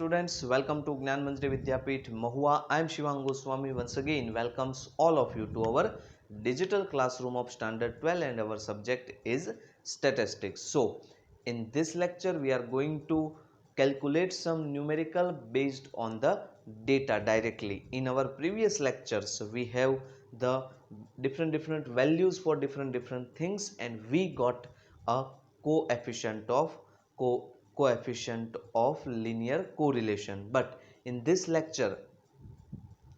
students, welcome to Gnan Manjari Vidyapeeth Mahua. I am Shivang Goswami once again welcomes all of you to our digital classroom of standard 12 and our subject is statistics. So in this lecture we are going to calculate some numerical based on the data directly. In our previous lectures we have the different values for different things and we got a coefficient of linear correlation, but in this lecture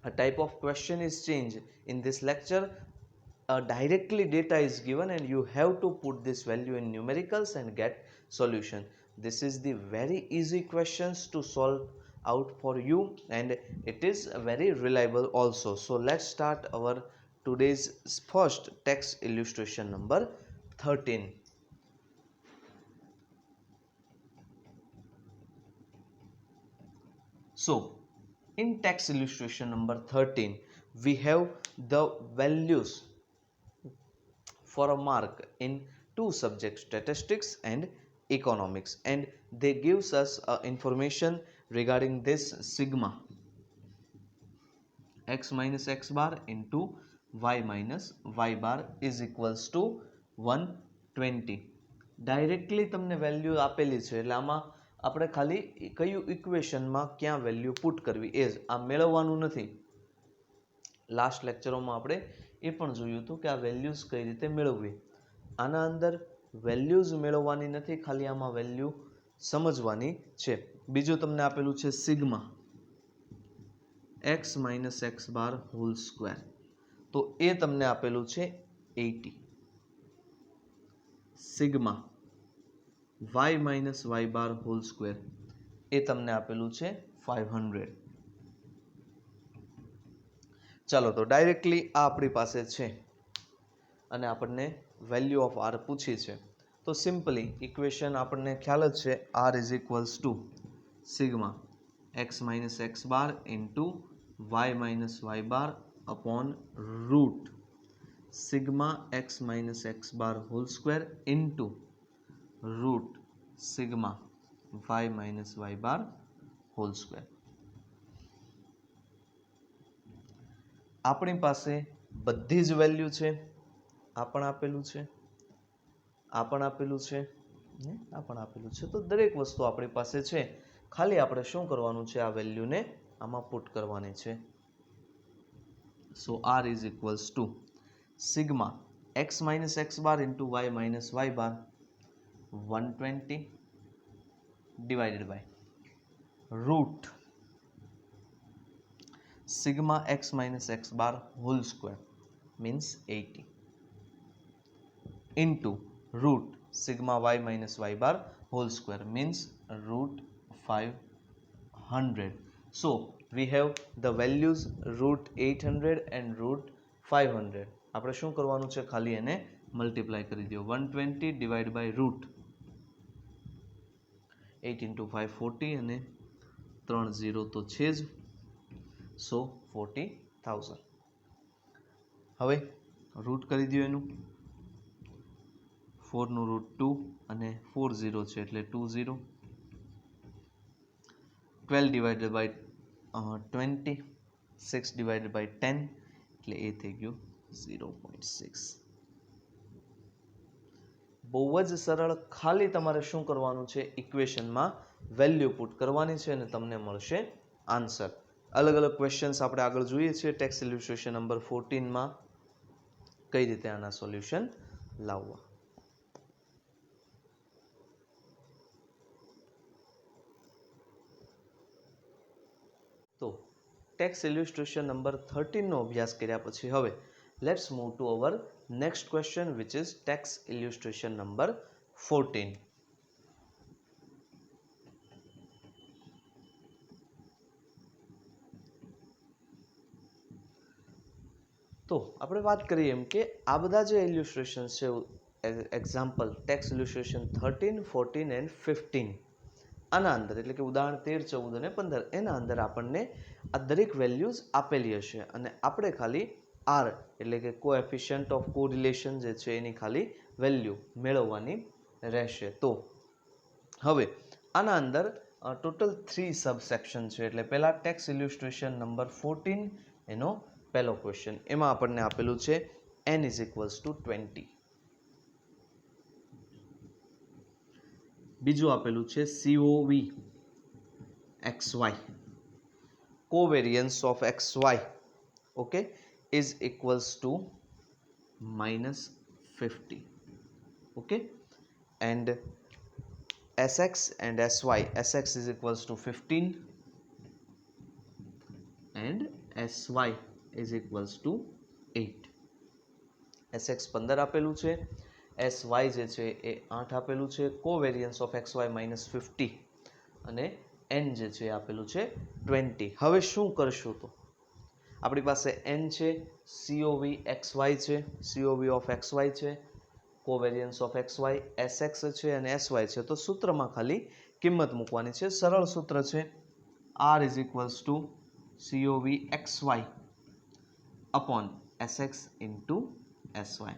a type of question is changed. In this lecture directly data is given and you have to put this value in numericals and get solution. This is the very easy questions to solve out for you and it is very reliable also. So let's start our today's first text illustration number 13. So in text illustration number 13 we have the values for a mark in two subjects, statistics and economics, and they gives us information regarding this sigma x minus x bar into y minus y bar is equals to 120. Directly તમને value આપેલી છે એટલે આમાં આપણે ખાલી કયું ઇક્વેશનમાં ક્યાં value put કરવી એ જ આ મેળવવાનું નથી. લાસ્ટ લેક્ચરોમાં આપણે એ પણ જોયું હતું કે આ વેલ્યુઝ કઈ રીતે મેળવવી. આના અંદર વેલ્યુઝ મેળવવાની નથી, ખાલી આમાં વેલ્યુ સમજવાની છે. બીજું તમને આપેલું છે sigma x minus x bar whole square, તો એ તમને આપેલું છે 80. Sigma y minus y bar whole square એ તમને આપેલું છે 500. ચાલો તો ડાયરેક્ટલી આ આપણી પાસે છે અને આપણને વેલ્યુ ઓફ આર પૂછી છે તો સિમ્પલી ઇક્વેશન આપણને ખ્યાલ જ છે r is equals to sigma x minus x bar into y minus y bar upon root sigma x minus x bar whole square into root sigma y minus y bar whole square. આપણી પાસે બધી જ value છે. આ પણ આપેલું છે, આ પણ આપેલું છે, આ પણ આપેલું છે, તો દરેક વસ્તુ આપણી પાસે છે. ખાલી આપણે શું કરવાનું છે, આ વેલ્યુને આમાં પુટ કરવાની છે. So r is equals to sigma x minus x bar into y minus y bar 120 divided by root sigma x minus x bar whole square means 80 into root sigma y minus y bar whole square means root 500. So we have the values root 800 and root 500. આપણે શું કરવાનું છે, ખાલી એને multiply કરી દો. 120 divide by root 8 into 5 40 અને 3 0 તો છે જ, સો 40,000. હવે રૂટ કરી દો એનું. 4 નું રૂટ 2 અને 4 0 છે એટલે 20. 12 ડિવાઇડેડ બાય 20, 6 ડિવાઇડેડ બાય 10 એટલે એ થઈ ગયું 0.6. બહુ જ સરળ. ખાલી તમારે શું કરવાનું છે, ઇક્વેશનમાં વેલ્યુ પુટ કરવાની છે અને તમને મળશે આન્સર. અલગ અલગ ક્વેશ્ચન્સ આપણે આગળ જોઈએ છીએ ટેક્સ્ટ ઇલ્યુસ્ટ્રેશન નંબર 14માં કઈ રીતે આના સોલ્યુશન લાવવા. તો ટેક્સ્ટ ઇલ્યુસ્ટ્રેશન નંબર 13 નો અભ્યાસ કર્યા પછી હવે let's move to our next question which is text illustration number 14. તો આપણે વાત કરીએ એમ કે આ બધા જે ઇલ્યુસ્ટ્રેશન છે, એક્ઝામ્પલ ટેક્સ્ટ ઇલ્યુસ્ટ્રેશન 13, 14 એન્ડ 15, આના અંદર એટલે કે ઉદાહરણ 13, 14 અને 15 એના અંદર આપણને આ દરેક વેલ્યુઝ આપેલી હશે અને આપણે ખાલી આર એટલે કે કોએફિશિયન્ટ ઓફ કોરિલેશન જે છે એની ખાલી વેલ્યુ મેળવવાની રહેશે. તો હવે આના અંદર ટોટલ 3 સબસેક્શન છે. એટલે પહેલા ટેક્સ્ટ ઇલ્યુસ્ટ્રેશન નંબર 14 એનો પહેલો ક્વેશ્ચન. એમાં આપણને આપેલું છે n ઇઝ ઇક્વલ્સ ટુ 20. બીજું આપેલું છે COV XY, covariance of XY, okay, is equals to -50, okay, and SX and SY, SX is equals to 15 and SY is equals to 8. SX 15 આપેલું છે, SY જે છે એ 8 આપેલું છે, કોવેરિયન્સ ઓફ XY -50 અને n જે છે આપેલું છે 20. હવે શું કરશું? તો આપણી પાસે n છે, COV XY છે, COV ઓફ XY છે, કોવેરિયન્સ ઓફ XY SX છે અને SY છે. તો સૂત્રમાં ખાલી કિંમત મૂકવાની છે. સરળ સૂત્ર છે R is equals two COV XY upon SX into SY,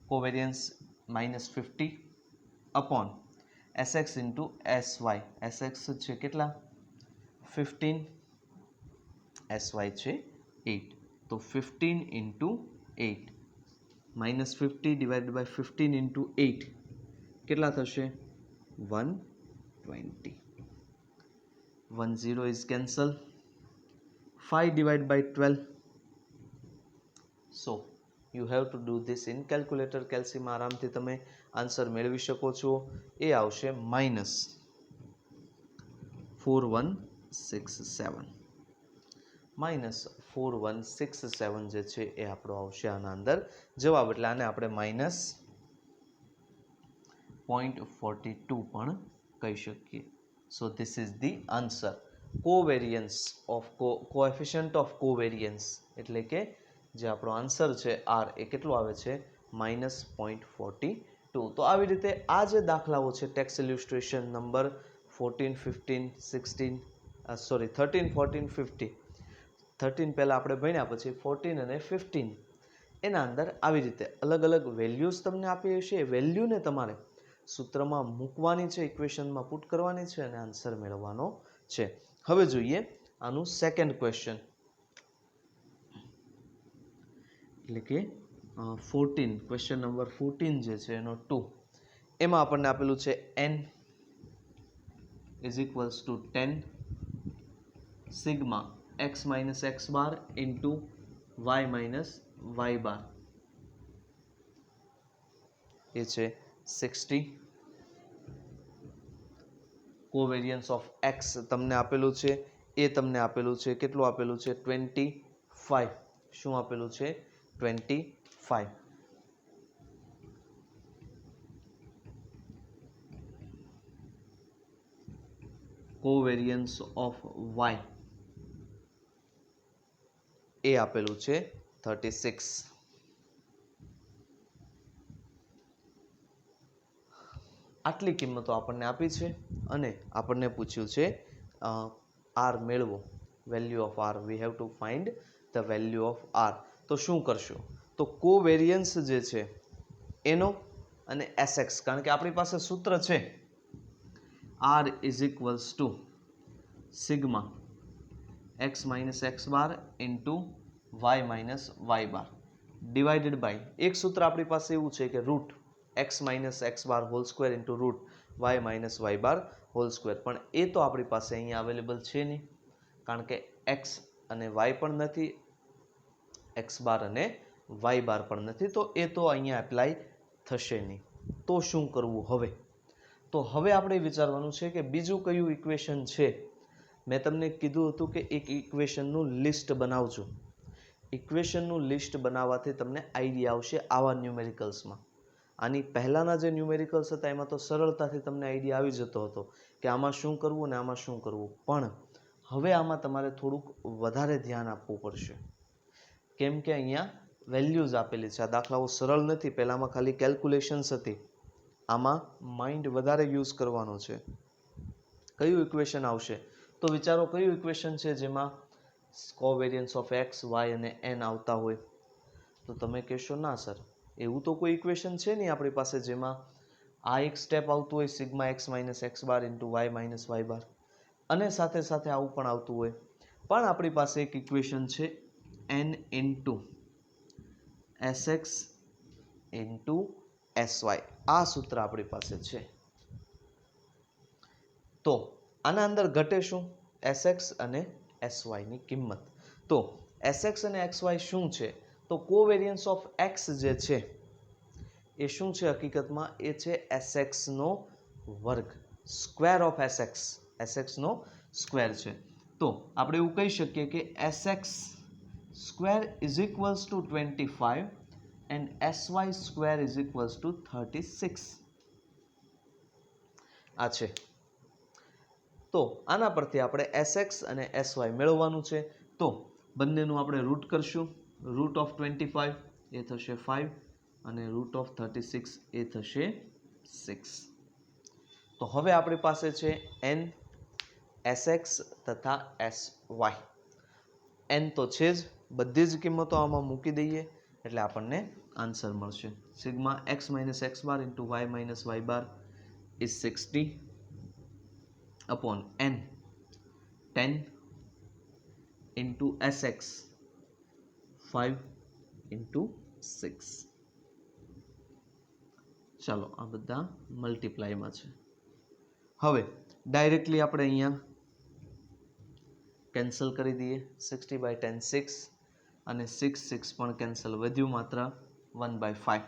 covariance -50 upon SX into SY, SX છે કેટલા 15, SY છે 8. તો 15 ઇન્ટુ 8 -50 ડિવાઇડેડ બાય 15 ઇન્ટુ 8 કેટલા થશે 120. 10 is cancel. 5 divided by 12. So you have to do this in calculator. કેલ્સીમાં આરામથી તમે answer મેળવી શકો છો. એ આવશે -4167. -4167 જે છે એ આપણો આવશે આના અંદર જવાબ. એટલે આને આપણે -0.42 પણ કહી શકીએ. So this is the answer. Covariance of coefficient of covariance એટલે કે જે આપણો આન્સર છે R એ કેટલો આવે છે -0.42. તો આવી રીતે આ જે દાખલાઓ છે ટેક્સ્ટ ઇલ્યુસ્ટ્રેશન નંબર 14, 15, 16 13, 14, 15, 13 પહેલાં આપણે ભણ્યા, પછી 14 અને 15 એના અંદર આવી રીતે અલગ અલગ વેલ્યુઝ તમને આપી હશે. એ વેલ્યુને તમારે સૂત્રમાં મૂકવાની છે, ઇક્વેશનમાં પુટ કરવાની છે અને આન્સર મેળવવાનો છે. હવે જોઈએ આનું સેકન્ડ ક્વેશ્ચન, એટલે કે 14, ક્વેશ્ચન નંબર 14 જે છે એનો 2. એમાં આપણને આપેલું છે n is equals to 10 sigma x minus x bar into y minus y bar, એ છે 60. કોવેરિયન્સ ઓફ x તમને આપેલું છે, એ તમને આપેલું છે કેટલું આપેલું છે 25. શું આપેલું છે 25. કોવેરિયન્સ ઓફ y એ આપેલું છે 36. આટલી કિંમતો આપણને આપી છે અને આપણને પૂછ્યું છે R મેળવો, value of R. We have to find the value of R. તો શું કરશું? તો કોવેરિયન્સ જે છે એનો અને SX, કારણ કે આપણી પાસે સૂત્ર છે R is equals to sigma x minus x bar into y minus y bar divided by, એક સૂત્ર આપણી પાસે એવું છે કે root x minus x bar whole square into root y minus y bar whole square. પણ એ તો આપણી પાસે અહીંયા અવેલેબલ છે નહીં, કારણ કે x અને y પણ નથી, એક્સ બાર અને વાય બાર પણ નથી. તો એ તો અહીંયા એપ્લાય થશે નહીં. તો શું કરવું હવે? તો હવે આપણે વિચારવાનું છે કે બીજું કયું ઇક્વેશન છે. મેં તમને કીધું હતું કે એક ઇક્વેશનનું લિસ્ટ બનાવજો. ઇક્વેશનનું લિસ્ટ બનાવવાથી તમને આઈડિયા આવશે આવા ન્યુમેરિકલ્સમાં. આની પહેલાંના જે ન્યુમેરિકલ્સ હતા એમાં તો સરળતાથી તમને આઈડિયા આવી જતો હતો કે આમાં શું કરવું અને આમાં શું કરવું. પણ હવે આમાં તમારે થોડુંક વધારે ધ્યાન આપવું પડશે, કેમ કે અહીંયા વેલ્યુઝ આપેલી છે. આ દાખલાઓ સરળ નથી. પહેલાંમાં ખાલી કેલ્ક્યુલેશન્સ હતી, આમાં માઇન્ડ વધારે યુઝ કરવાનો છે. કયું ઇક્વેશન આવશે? તો વિચારો કયું ઇક્વેશન છે જેમાં કોવેરિયન્સ ઓફ એક્સ, વાય અને એન આવતા હોય? તો તમે કહેશો ના સર, એવું તો કોઈ ઇક્વેશન છે નહીં આપણી પાસે જેમાં આ એક સ્ટેપ આવતું હોય sigma x minus x bar into y minus y bar. અને સાથે સાથે આવું પણ આવતું હોય, પણ આપણી પાસે એક ઇક્વેશન છે n into sx into sy. આ સૂત્ર આપણી પાસે છે. તો આના અંદર ઘટે શું? sx અને sy ની કિંમત. તો sx અને xy શું છે? તો કોવેરિયન્સ ઓફ x જે છે એ શું છે? હકીકતમાં એ છે sx નો વર્ગ, સ્ક્વેર ઓફ sx નો સ્ક્વેર છે. તો આપણે એવું કહી શકીએ કે sx square is equals to 25 and sy square is equals to 36. આ છે. તો આના પરથી આપણે sx અને sy મેળવવાનું છે. તો બંનેનું આપણે રૂટ કરશું. રૂટ ઓફ 25 એ થશે 5 અને રૂટ ઓફ 36 એ થશે 6. તો હવે આપણી પાસે છે n, sx તથા sy. n તો છે જ, બધી જ કિંમતો આમાં મૂકી દઈએ એટલે આપણને આન્સર મળશે. Sigma x minus x bar into y minus y bar is 60 upon n 10 into sx 5 into 6. ચાલો આ બધા મલ્ટીપ્લાયમાં છે. હવે ડાયરેક્ટલી આપણે અહીંયા કેન્સલ કરી દઈએ. 60/10 6 અને 6 પણ કેન્સલ, વધ્યું માત્ર 1/5.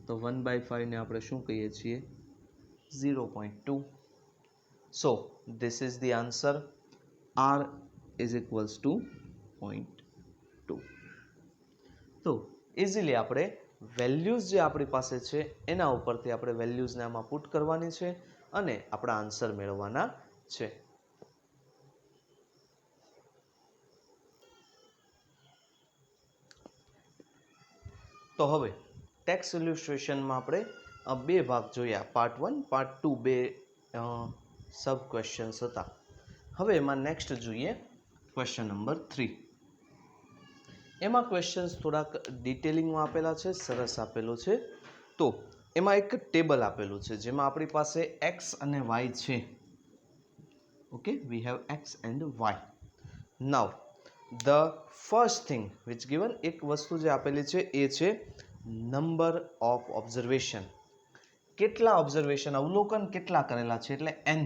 તો 1/5 ને આપણે શું કહીએ છીએ? 0.2. So this is the answer. R is equals to 0.2. તો ઇઝીલી આપણે વેલ્યુઝ જે આપણી પાસે છે એના ઉપરથી આપણે વેલ્યુઝને આમાં પુટ કરવાની છે અને આપણા આન્સર મેળવવાના છે. તો હવે ટેક્સ્ટ ઇલ્યુસ્ટ્રેશનમાં આપણે બે ભાગ જોયા, પાર્ટ 1, પાર્ટ 2, બે સબ ક્વેશ્ચન્સ હતા. હવે એમાં નેક્સ્ટ જોઈએ ક્વેશ્ચન નંબર 3. એમાં ક્વેશ્ચન્સ થોડાક ડિટેલિંગમાં આપેલા છે, સરસ આપેલો છે. તો એમાં એક ટેબલ આપેલું છે જેમાં આપણી પાસે x અને y છે. Okay, we have x and y. Now the first thing which given, એક વસ્તુ જે આપેલી છે એ છે નંબર ઓફ ઓબ્ઝર્વેશન. કેટલા ઓબ્ઝર્વેશન, અવલોકન કેટલા કરેલા છે, એટલે n.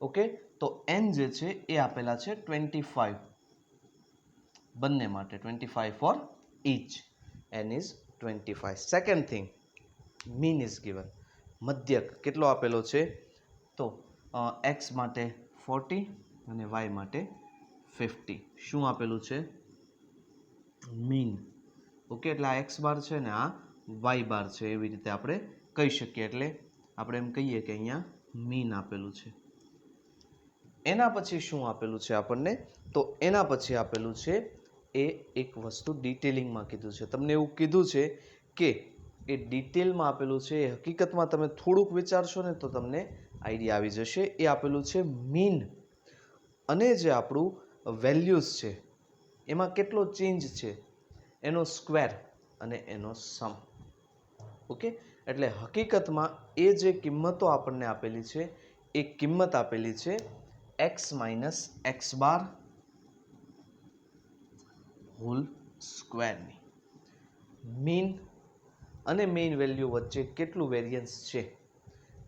ઓકે, તો n જે છે એ આપેલા છે 25 બંને માટે, 25 for each. n is 25. Second thing, mean is given. મધ્યક કેટલો આપેલો છે? તો x માટે 40 અને y માટે 50. શું આપેલું છે? મીન. ઓકે, એટલે આ x બાર છે ને આ y બાર છે, એવી રીતે આપણે કહી શકીએ. એટલે આપણે એમ કહીએ કે અહીંયા મીન આપેલું છે. એના પછી શું આપેલું છે આપણને? તો એના પછી આપેલું છે એ એક વસ્તુ ડિટેલિંગમાં કીધું છે. તમને એવું કીધું છે કે એ ડિટેલમાં આપેલું છે, એ હકીકતમાં તમે થોડુંક વિચારશો ને તો તમને આઈડિયા આવી જશે. એ આપેલું છે મીન અને જે આપણું વેલ્યુઝ છે એમાં કેટલો ચેન્જ છે એનો સ્ક્વેર અને એનો સમ. ઓકે, એટલે હકીકતમાં એ જે કિંમતો આપણને આપેલી છે એ કિંમત આપેલી છે x minus x bar hall સ્ક્વેરની. Mean અને મેઇન વેલ્યુ વચ્ચે કેટલું વેરિયન્સ છે,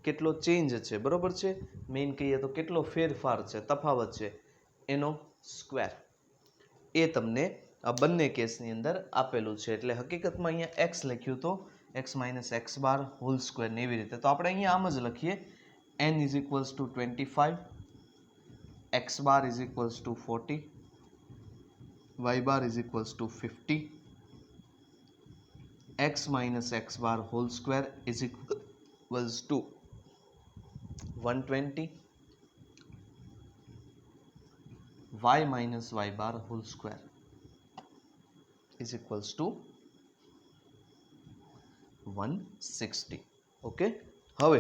કેટલો ચેન્જ છે, બરોબર છે. મેઇન કહીએ તો કેટલો ફેરફાર છે, તફાવત છે, એનો સ્ક્વેર. એ તમને આ બંને કેસની અંદર આપેલું છે. એટલે હકીકતમાં અહીંયા x લખ્યું તો x minus x bar whole square ને એવી રીતે. તો આપણે અહીંયા આમ જ લખીએ, n is equals to 25, x bar is equals two 40, y bar is equals two 50, x minus x bar whole square is equals to 120, y minus y bar whole square is equals to 160. Okay, હવે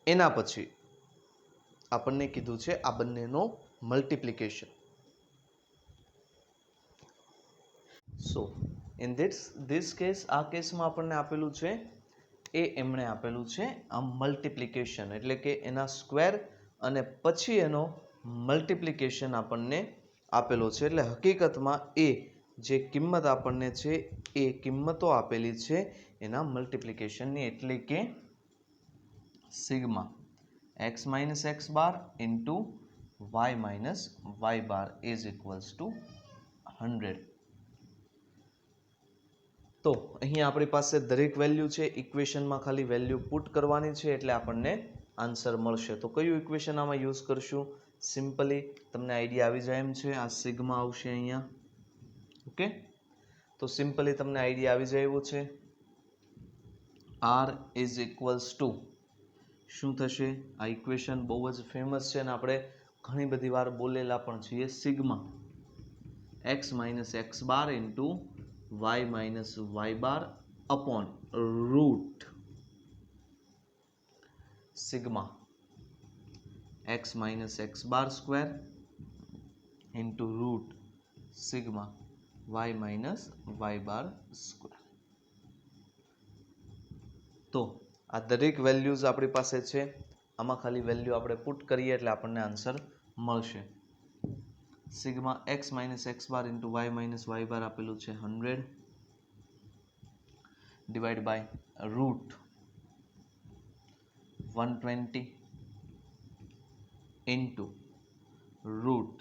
એના પછી આપણને કીધું છે આ બંનેનો multiplication. So in this case, આ કેસમાં આપણને આપેલું છે એ એમણે આપેલું છે આ મલ્ટીપ્લિકેશન, એટલે કે એના સ્ક્વેર અને પછી એનો મલ્ટિપ્લિકેશન આપણને આપેલો છે. એટલે હકીકતમાં એ જે કિંમત આપણને છે એ કિંમતો આપેલી છે એના મલ્ટિપ્લિકેશનની, એટલે કે sigma x minus x bar into y minus y bar is equals to 100. તો અહીંયા આપણી પાસે દરેક વેલ્યુ છે. ઇક્વેશનમાં ખાલી વેલ્યુ પુટ કરવાની છે એટલે આપણને આન્સર મળશે. તો કયું ઇક્વેશન આમાં યુઝ કરશું? સિમ્પલી તમને આઈડિયા આવી જાય એમ છે. આ સિગ્મા આવશે અહીંયા. ઓકે, તો સિમ્પલી તમને આઈડિયા આવી જાય એવું છે. r ઇઝ ઇક્વલ્સ ટુ શું થશે? આ ઇક્વેશન બહુ જ ફેમસ છે અને આપણે ઘણી બધી વાર બોલેલા પણ છીએ. Sigma x minus x bar into y minus y bar upon root sigma x minus x bar square into root sigma y minus y bar square. તો આ દરેક વેલ્યુઝ આપણી પાસે છે. આમાં ખાલી વેલ્યુ આપણે પુટ કરીએ એટલે આપણને આન્સર મળશે. Sigma x minus x bar into y minus y bar આપેલું છે 100 divide by root 120 into root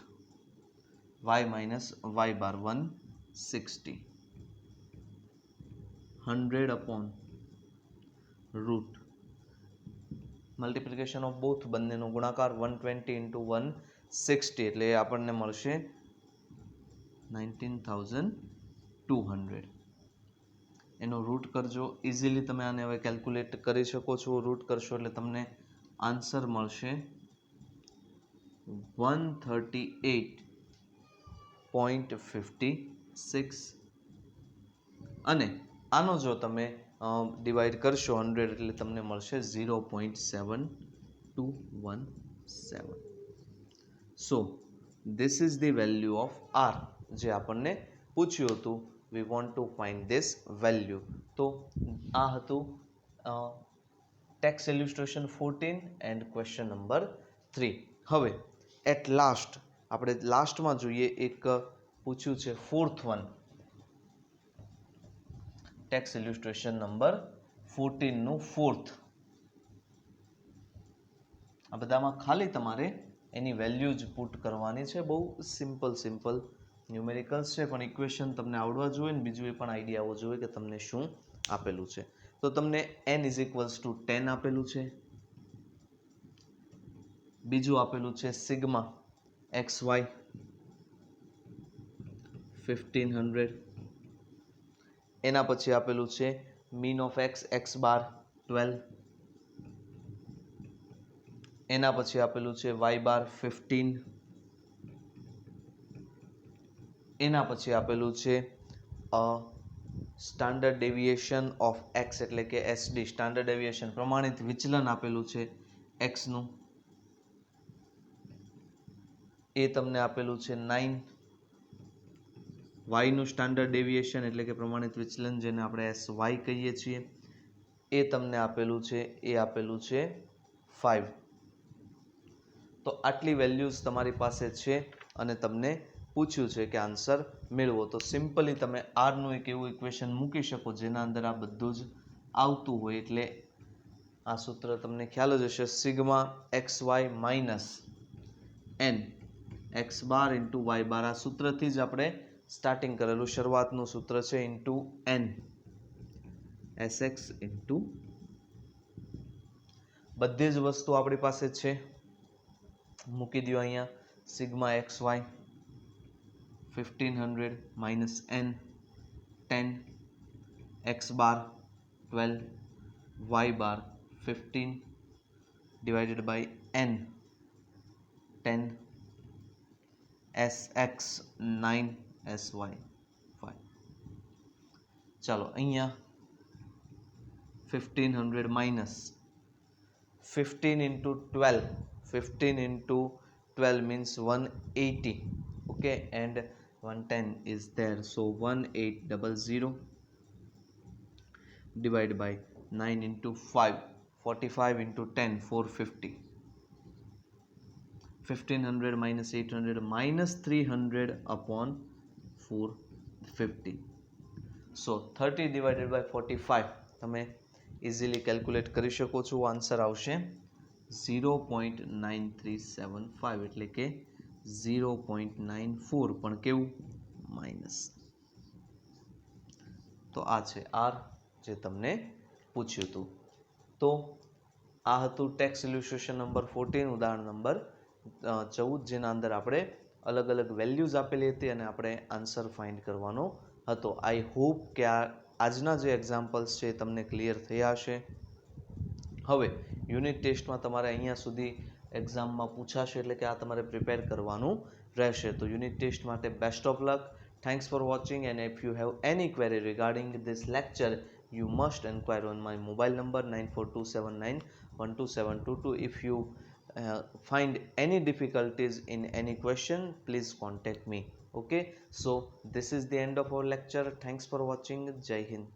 y minus y bar 160 100 upon root multiplication of both, બંનેનો ગુણાકાર 120 ઇન્ટુ 160 એટલે આપણને મળશે 19,200. એનો રૂટ કરજો. ઇઝીલી તમે આને હવે કેલ્ક્યુલેટ કરી શકો છો. રૂટ કરશો એટલે તમને આન્સર મળશે 138.56 અને આનો જો તમે ડિવાઈડ કરશો 100 એટલે તમને મળશે 0.7217. So this is the value of r જે આપણને પૂછ્યું હતું. We want to find this value. તો આ હતું text illustration 14 and question number 3. હવે એટ લાસ્ટ આપણે લાસ્ટમાં જોઈએ એક પૂછ્યું છે 4th વન, ટેક્સ ઇલ્યુસ્ટ્રેશન નંબર 14 નું 4th. આ બધામાં ખાલી તમારે એની વેલ્યુ જ પુટ કરવાની છે. બહુ સિમ્પલ ન્યુમેરિકલ્સ છે પણ ઇક્વેશન તમને આવડવા જોઈએ ને બીજું એ પણ આઈડિયા આવવો જોઈએ કે તમને શું આપેલું છે. તો તમને n ઇઝ ઇક્વલ્સ ટુ 10 આપેલું છે. બીજું આપેલું છે સિગ્મા એક્સ વાય 1500. એના પછી આપેલું છે mean of x x bar 12. એના પછી આપેલું છે વાય બાર 15. એના પછી આપેલું છે સ્ટાન્ડર્ડ ડેવિએશન ઓફ એક્સ એટલે કે એસડી, સ્ટાન્ડર્ડ ડેવિએશન પ્રમાણિત વિચલન આપેલું છે એક્સનું. એ તમને આપેલું છે 9. વાયનું સ્ટાન્ડર્ડ ડેવિએશન એટલે કે પ્રમાણિત વિચલન જેને આપણે એસ વાય કહીએ છીએ એ તમને આપેલું છે, એ આપેલું છે 5. તો આટલી વેલ્યુઝ તમારી પાસે છે અને તમને પૂછ્યું છે કે આન્સર મેળવો. તો સિમ્પલી તમે આરનું એક એવું ઇક્વેશન મૂકી શકો જેના અંદર આ બધું જ આવતું હોય. એટલે આ સૂત્ર તમને ખ્યાલ જ હશે. Sigma x y minus n x bar into y bar. આ સૂત્રથી જ આપણે સ્ટાર્ટિંગ કરેલું, શરૂઆતનું સૂત્ર છે into n s x into બધી જ વસ્તુ આપણી પાસે છે. મૂકી દો અહીંયા. Sigma x y 1500 minus n 10 x bar 12 y bar 15 divided by n 10 s x 9 s y 5. ચાલો અહીંયા 1500 minus 15 into 12, 15 into 12 means 180. Okay, and 110 is there, so 1800 divided by 9 into 5, 45 into 10, 450. 1500 minus 800 minus 300 upon 450. So 30 divided by 45 તમે easily calculate કરી શકો છો. Answer આવશે 0.9375 એટલે કે 0.94 પણ કેવું માઇનસ. તો આ છે આર જે તમને પૂછ્યું હતું. તો આ હતું ટેક્સ્ટ ઇલ્યુસ્ટ્રેશન નંબર 14 ઉદાહરણ નંબર 14 જેના અંદર આપણે અલગ અલગ વેલ્યુઝ આપેલી હતી અને આપણે આન્સર ફાઇન્ડ કરવાનો હતો. આઈ હોપ કે આજના જે એક્ઝામ્પલ્સ છે એ તમને ક્લિયર થયા હશે. હવે યુનિટ ટેસ્ટમાં તમારે અહીંયા સુધી એક્ઝામમાં પૂછાશે એટલે કે આ તમારે પ્રિપેર કરવાનું રહેશે. તો યુનિટ ટેસ્ટ માટે best of luck. Thanks for watching, and if you have any query regarding this lecture, you must inquire on my mobile number 9427912722. If you find any difficulties in any question, please contact me. Okay, so this is the end of our lecture. Thanks for watching. Jai Hind.